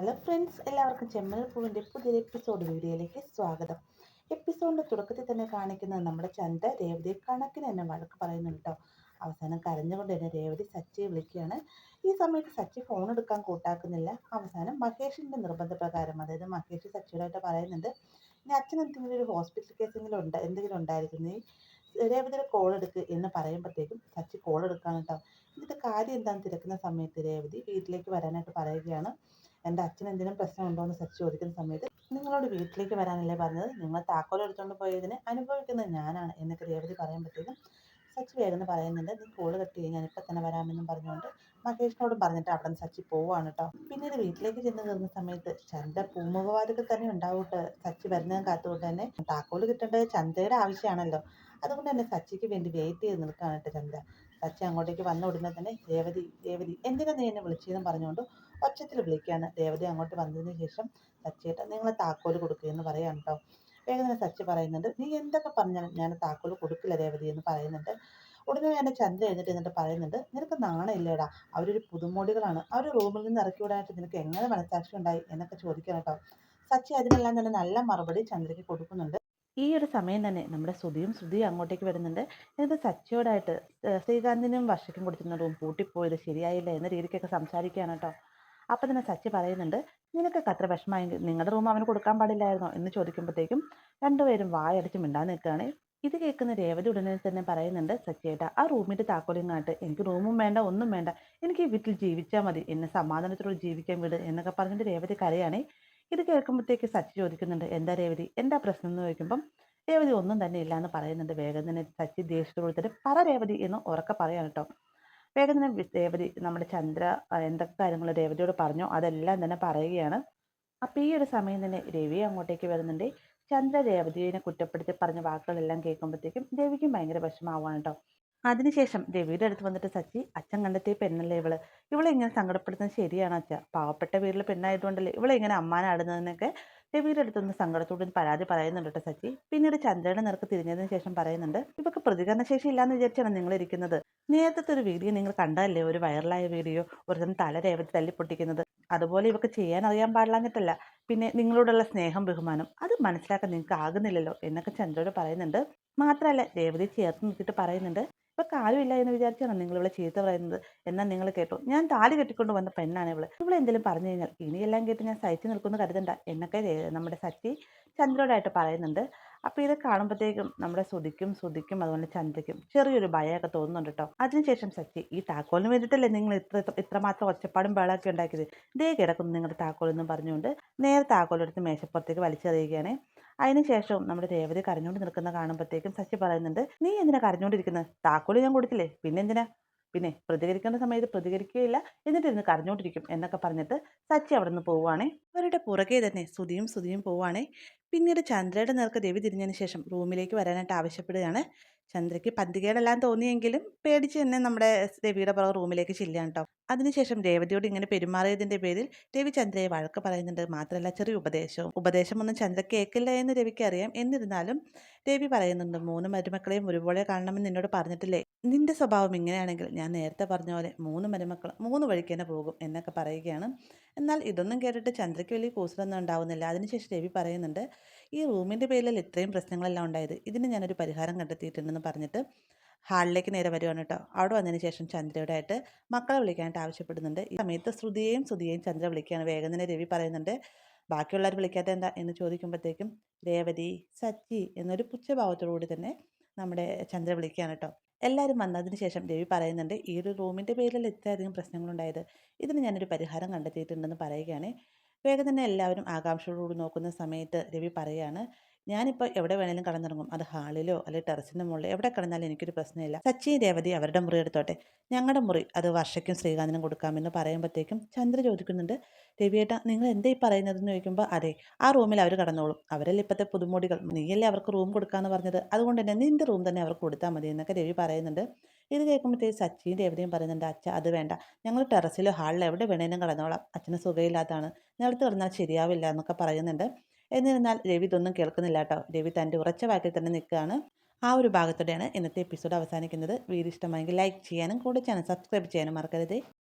Hello friends, എല്ലാവർക്കും ചെമ്മൽ പൂവിൻ്റെ പുതിയൊരു വീഡിയോയിലേക്ക് സ്വാഗതം. എപ്പിസോഡിൻ്റെ തുടക്കത്തിൽ തന്നെ കാണിക്കുന്നത് നമ്മുടെ ചന്ത രേവതി കണക്കിന് തന്നെ വഴക്ക് പറയുന്നുണ്ട് കേട്ടോ. അവസാനം കരഞ്ഞുകൊണ്ട് തന്നെ രേവതി സച്ചിയെ വിളിക്കുകയാണ്. ഈ സമയത്ത് സച്ചി ഫോൺ എടുക്കാൻ കൂട്ടാക്കുന്നില്ല. അവസാനം മഹേഷിൻ്റെ നിർബന്ധപ്രകാരം, അതായത് മഹേഷ് സച്ചിയോടായിട്ട് പറയുന്നുണ്ട്, ഇനി അച്ഛൻ എന്തെങ്കിലും ഒരു ഹോസ്പിറ്റൽ കേസെങ്കിലും എന്തെങ്കിലും ഉണ്ടായിരിക്കും, നീ രേവതിയുടെ കോൾ എടുക്ക് എന്ന് പറയുമ്പോഴത്തേക്കും സച്ചി കോൾ എടുക്കാൻ കേട്ടോ. എന്നിട്ട് കാര്യം എന്താണെന്ന് തിരക്കുന്ന സമയത്ത് രേവതി വീട്ടിലേക്ക് വരാനായിട്ട് പറയുകയാണ്. എൻ്റെ അച്ഛൻ എന്തെങ്കിലും പ്രശ്നമുണ്ടോ എന്ന് സച്ചി ചോദിക്കുന്ന സമയത്ത്, നിങ്ങളോട് വീട്ടിലേക്ക് വരാനല്ലേ പറഞ്ഞത്, നിങ്ങൾ താക്കോൽ എടുത്തുകൊണ്ട് പോയതിന് അനുഭവിക്കുന്നത് ഞാനാണ് എന്നൊക്കെ രേവതി പറയുമ്പോഴത്തേക്കും സച്ചി വേഗം പറയുന്നുണ്ട്, നീ കോള് കട്ട് ചെയ്യും, ഞാൻ ഇപ്പം തന്നെ വരാമെന്നും പറഞ്ഞുകൊണ്ട് മഹേഷിനോടും പറഞ്ഞിട്ട് അവിടെ നിന്ന് സച്ചി പോവാണ് കേട്ടോ. പിന്നീട് വീട്ടിലേക്ക് ചെന്ന് കയറുന്ന സമയത്ത് ചന്ത പൂമുഖവാതിൽ തന്നെ ഉണ്ടാവൂട്ട്. സച്ചി വരുന്നതും കാത്തുകൊണ്ട് തന്നെ താക്കോല് കിട്ടേണ്ടത് ചന്തയുടെ ആവശ്യമാണല്ലോ. അതുകൊണ്ട് തന്നെ സച്ചിക്ക് വേണ്ടി വെയിറ്റ് ചെയ്ത് നിൽക്കുകയാണ് കേട്ടോ ചന്ത. സച്ചി അങ്ങോട്ടേക്ക് വന്ന ഉടനെ തന്നെ രേവതി രേവതി എന്തിനാ നീ എന്നെ വിളിച്ചതെന്ന് പറഞ്ഞുകൊണ്ട് ഒച്ചത്തിൽ വിളിക്കുകയാണ്. രേവതി അങ്ങോട്ട് വന്നതിന് ശേഷം സച്ചിയേട്ട നിങ്ങൾ താക്കോല് കൊടുക്കുകയെന്ന് പറയാം കേട്ടോ. വേഗം തന്നെ സച്ചി പറയുന്നുണ്ട്, നീ എന്തൊക്കെ പറഞ്ഞാലും ഞാൻ താക്കോല് കൊടുക്കില്ല രേവതി എന്ന് പറയുന്നുണ്ട്. ഉടനെ തന്നെ ചന്ദ്ര എന്നിട്ട് പറയുന്നുണ്ട്, നിനക്ക് നാണമില്ലേടാ, അവരൊരു പുതുമോടികളാണ്, അവർ റൂമിൽ നിന്ന് ഇറക്കി വിടാനായിട്ട് നിനക്ക് എങ്ങനെ മനസാക്ഷി ഉണ്ടായി എന്നൊക്കെ ചോദിക്കണം കേട്ടോ. സച്ചി അതിനെല്ലാം തന്നെ നല്ല മറുപടി ചന്ദ്രയ്ക്ക് കൊടുക്കുന്നുണ്ട്. ഈ ഒരു സമയം തന്നെ നമ്മുടെ ശ്രുതിയും അങ്ങോട്ടേക്ക് വരുന്നുണ്ട്. എന്നിട്ട് സച്ചിയോടായിട്ട് ശ്രീകാന്തിനും വർഷയ്ക്കും കൊടുത്തിരുന്ന റൂം പൂട്ടിപ്പോയത് ശരിയായില്ല എന്ന രീതിക്കൊക്കെ സംസാരിക്കുകയാണ് കേട്ടോ. അപ്പം തന്നെ സച്ചി പറയുന്നുണ്ട്, നിനക്കൊക്കെ അത്ര വിഷമമായെങ്കിൽ നിങ്ങളുടെ റൂം അവന് കൊടുക്കാൻ പാടില്ലായിരുന്നോ എന്ന് ചോദിക്കുമ്പോഴത്തേക്കും രണ്ടുപേരും വായടച്ച് മിണ്ടാൻ നിൽക്കുകയാണ്. ഇത് കേൾക്കുന്ന രേവതി ഉടനെ തന്നെ പറയുന്നുണ്ട്, സച്ചിയേട്ടാ ആ റൂമിൻ്റെ താക്കോലിങ്ങാട്ട്, എനിക്ക് റൂമും വേണ്ട ഒന്നും വേണ്ട, എനിക്ക് ഈ വീട്ടിൽ ജീവിച്ചാൽ മതി, എന്നെ സമാധാനത്തോടെ ജീവിക്കാൻ വിട് എന്നൊക്കെ പറഞ്ഞിട്ട് രേവതി കരയാണ്. ഇത് കേൾക്കുമ്പോഴത്തേക്ക് സച്ചി ചോദിക്കുന്നുണ്ട്, എന്താ രേവതി, എന്താ പ്രശ്നം എന്ന് ചോദിക്കുമ്പം രേവതി ഒന്നും തന്നെ ഇല്ല എന്ന് പറയുന്നുണ്ട്. വേഗം തന്നെ സച്ചി ദേഷ്യത്തോട് കൊടുത്തിട്ട് പറ രേവതി എന്ന് ഉറക്കെ പറയാണ് കേട്ടോ. വേഗം തന്നെ രേവതി നമ്മുടെ ചന്ദ്ര എന്തൊക്കെ കാര്യങ്ങൾ രേവതിയോട് പറഞ്ഞോ അതെല്ലാം തന്നെ പറയുകയാണ്. അപ്പോൾ ഈ ഒരു സമയം തന്നെ രവി അങ്ങോട്ടേക്ക് വരുന്നുണ്ട്. ചന്ദ്ര രേവതിയെ കുറ്റപ്പെടുത്തി പറഞ്ഞ വാക്കുകളെല്ലാം കേൾക്കുമ്പോഴത്തേക്കും രവിക്കും ഭയങ്കര വിഷമാവാണ് കേട്ടോ. അതിനുശേഷം രവിയുടെ അടുത്ത് വന്നിട്ട് സച്ചി, അച്ഛൻ കണ്ടെത്തിയ പെണ്ണല്ലേ ഇവളെ ഇങ്ങനെ സങ്കടപ്പെടുത്തുന്നത് ശരിയാണ് അച്ഛ, പാവപ്പെട്ട വീട്ടിലെ പെണ്ണായതുകൊണ്ടല്ലേ ഇവളെ ഇങ്ങനെ അമ്മാനാടുന്നതെന്നൊക്കെ രവിയുടെ അടുത്തൊന്ന് സങ്കടത്തോട് പരാതി പറയുന്നുണ്ട് കേട്ടോ സച്ചി. പിന്നീട് ചന്ദ്രയുടെ നേർക്ക് തിരിഞ്ഞതിന് ശേഷം പറയുന്നുണ്ട്, ഇവർക്ക് പ്രതികരണശേഷി ഇല്ലാന്ന് വിചാരിച്ചാണ് നിങ്ങൾ ഇരിക്കുന്നത്. നേരത്തെ ഒരു വീഡിയോ നിങ്ങൾ കണ്ടതല്ലേ, ഒരു വൈറലായ വീഡിയോ, ഒരുതരം തല രേവതി തല്ലി പൊട്ടിക്കുന്നത്. അതുപോലെ ഇവർക്ക് ചെയ്യാൻ അറിയാൻ പാടില്ലാഞ്ഞിട്ടല്ല, പിന്നെ നിങ്ങളോടുള്ള സ്നേഹം ബഹുമാനം അത് മനസ്സിലാക്കാൻ നിങ്ങൾക്ക് ആകുന്നില്ലല്ലോ എന്നൊക്കെ ചന്ദ്രയോട് പറയുന്നുണ്ട്. മാത്രമല്ല രേവതി ചേർത്ത് നിർത്തിയിട്ട് പറയുന്നുണ്ട്, ഇപ്പൊ കാര്യമില്ല എന്ന് വിചാരിച്ചാണ് നിങ്ങൾ ഇവിടെ ചീത്ത പറയുന്നത്. എന്നാൽ നിങ്ങൾ കേട്ടോ, ഞാൻ താലി കെട്ടിക്കൊണ്ട് വന്ന പെണ്ണാണ് ഇവിടെ എന്തെങ്കിലും പറഞ്ഞു കഴിഞ്ഞാൽ ഇനിയെല്ലാം കേട്ട് ഞാൻ സഹിച്ചു നിൽക്കുന്നു കരുതണ്ട എന്നൊക്കെ നമ്മുടെ സച്ചി ചന്ദ്രയോടായിട്ട് പറയുന്നുണ്ട്. അപ്പോൾ ഇത് കാണുമ്പോഴത്തേക്കും നമ്മുടെ ശ്രുതിക്കും അതുപോലെ ചന്ദ്രയ്ക്കും ചെറിയൊരു ഭയമൊക്കെ തോന്നുന്നുണ്ട് കേട്ടോ. അതിനുശേഷം സച്ചി, ഈ താക്കോലിന് വേണ്ടിയിട്ടല്ലേ നിങ്ങൾ ഇത്രമാത്രം ഒച്ചപ്പാടും ബഹളമൊക്കെ ഉണ്ടാക്കിയത്, ദേ കിടക്കുന്നു നിങ്ങളുടെ താക്കോലെന്നും പറഞ്ഞുകൊണ്ട് നേരെ താക്കോലെടുത്ത് മേശപ്പുറത്തേക്ക് വലിച്ചെറിയുകയാണ്. അതിനുശേഷവും നമ്മുടെ രേവതി കരഞ്ഞുകൊണ്ട് നിൽക്കുന്ന കാണുമ്പോഴത്തേക്കും സച്ചി പറയുന്നുണ്ട്, നീ എന്തിനാ കരഞ്ഞുകൊണ്ടിരിക്കുന്നത്, താക്കോല് ഞാൻ കൊടുത്തില്ലേ, പിന്നെന്തിനാ, പിന്നെ പ്രതികരിക്കേണ്ട സമയത്ത് പ്രതികരിക്കുകയില്ല, എന്നിട്ട് ഇരുന്ന് കരഞ്ഞുകൊണ്ടിരിക്കും എന്നൊക്കെ പറഞ്ഞിട്ട് സച്ചി അവിടെ നിന്ന് പോവുകയാണേ. അവരുടെ പുറകെ തന്നെ ശ്രുതിയും പോവുകയാണേ. പിന്നീട് ചന്ദ്രയുടെ നേർക്ക് രവി തിരിഞ്ഞതിന് ശേഷം റൂമിലേക്ക് വരാനായിട്ട് ആവശ്യപ്പെടുകയാണ്. ചന്ദ്രയ്ക്ക് പന്തികേടെല്ലാം തോന്നിയെങ്കിലും പേടിച്ച് തന്നെ നമ്മുടെ രവിയുടെ പുറകെ റൂമിലേക്ക് ചെല്ലുകയാണ് കേട്ടോ. അതിനുശേഷം രേവതിയോട് ഇങ്ങനെ പെരുമാറിയതിൻ്റെ പേരിൽ രവി ചന്ദ്രയെ വഴക്ക് പറയുന്നുണ്ട്. മാത്രമല്ല ചെറിയ ഉപദേശമൊന്നും ചന്ദ്ര കേൾക്കില്ല എന്ന് രവിക്ക് അറിയാം. എന്നിരുന്നാലും രവി പറയുന്നുണ്ട്, 3 മരുമക്കളെയും ഒരുപോലെ കാണണമെന്ന് നിന്നോട് പറഞ്ഞിട്ടില്ലേ, നിന്റെ സ്വഭാവം ഇങ്ങനെയാണെങ്കിൽ ഞാൻ നേരത്തെ പറഞ്ഞ പോലെ 3 മരുമക്കൾ 3 വഴിക്ക് തന്നെ പോകും എന്നൊക്കെ പറയുകയാണ്. എന്നാൽ ഇതൊന്നും കേട്ടിട്ട് ചന്ദ്രയ്ക്ക് വലിയ കൂസലൊന്നും ഉണ്ടാവുന്നില്ല. അതിനുശേഷം രവി പറയുന്നുണ്ട്, ഈ റൂമിൻ്റെ പേരിൽ ഇത്രയും പ്രശ്നങ്ങളെല്ലാം ഉണ്ടായത്, ഇതിന് ഞാനൊരു പരിഹാരം കണ്ടെത്തിയിട്ടുണ്ടെന്ന് പറഞ്ഞിട്ട് ഹാളിലേക്ക് നേരെ വരുവാണ് കേട്ടോ. അവിടെ വന്നതിന് ശേഷം ചന്ദ്രയുടെ ആയിട്ട് മക്കളെ വിളിക്കാനായിട്ട് ആവശ്യപ്പെടുന്നുണ്ട്. ഈ സമയത്ത് ശ്രുതിയെയും ചന്ദ്ര വിളിക്കുകയാണ്. വേഗം തന്നെ രവി പറയുന്നുണ്ട്, ബാക്കിയുള്ളവർ വിളിക്കാത്ത എന്താ എന്ന് ചോദിക്കുമ്പോഴത്തേക്കും രേവതി, സച്ചി എന്നൊരു പുച്ഛഭാവത്തോടു കൂടി തന്നെ നമ്മുടെ ചന്ദ്ര വിളിക്കുകയാണ് കേട്ടോ. എല്ലാവരും വന്നതിന് ശേഷം രവി പറയുന്നുണ്ട്, ഈ ഒരു റൂമിൻ്റെ പേരിൽ ഇത്രയധികം പ്രശ്നങ്ങളുണ്ടായത്, ഇതിന് ഞാനൊരു പരിഹാരം കണ്ടെത്തിയിട്ടുണ്ടെന്ന് പറയുകയാണ്. വേഗം തന്നെ എല്ലാവരും ആകാംക്ഷയോടുകൂടി നോക്കുന്ന സമയത്ത് രവി പറയുകയാണ്, ഞാനിപ്പോൾ എവിടെ വേണേലും കടന്നിറങ്ങും, അത് ഹാളിലോ അല്ലെങ്കിൽ ടെറസിൻ്റെ മുകളിലോ എവിടെ കിടന്നാലും എനിക്കൊരു പ്രശ്നമില്ല. സച്ചിൻ രേവതി അവരുടെ മുറി എടുത്തോട്ടെ, ഞങ്ങളുടെ മുറി അത് വർഷയ്ക്കും ശ്രീകാന്തിനും കൊടുക്കാമെന്ന് പറയുമ്പോഴത്തേക്കും ചന്ദ്ര ചോദിക്കുന്നുണ്ട്, രവിയേട്ട നിങ്ങൾ എന്താ ഈ പറയുന്നതെന്ന് ചോദിക്കുമ്പോൾ, അതെ ആ റൂമിൽ അവർ കടന്നോളും, അവരല്ലേ ഇപ്പോഴത്തെ പുതുമോടികൾ, നീയല്ലേ അവർക്ക് റൂം കൊടുക്കാമെന്ന് പറഞ്ഞത്, അതുകൊണ്ട് തന്നെ നിൻ്റെ റൂം തന്നെ അവർക്ക് കൊടുത്താൽ മതി എന്നൊക്കെ രവി പറയുന്നുണ്ട്. ഇത് കേൾക്കുമ്പോഴത്തേക്ക് സച്ചിയും രേവതിയും പറയുന്നുണ്ട്, അച്ഛ അത് വേണ്ട, ഞങ്ങൾ ടെറസിലോ ഹാളിലോ എവിടെ വേണേലും കടന്നോളാം, അച്ഛന് സുഖമില്ലാത്തതാണ്, നിലത്ത് കിടന്നാൽ ശരിയാവില്ല എന്നൊക്കെ പറയുന്നുണ്ട്. എന്നിരുന്നാൽ രവി ഇതൊന്നും കേൾക്കുന്നില്ല കേട്ടോ. രവി തൻ്റെ ഉറച്ച വാക്കിൽ തന്നെ നിൽക്കുകയാണ്. ആ ഒരു ഭാഗത്തോടെയാണ് ഇന്നത്തെ എപ്പിസോഡ് അവസാനിക്കുന്നത്. വീഡിയോ ഇഷ്ടമായെങ്കിൽ ലൈക്ക് ചെയ്യാനും കൂടെ ചാനൽ സബ്സ്ക്രൈബ് ചെയ്യാനും മറക്കരുത്.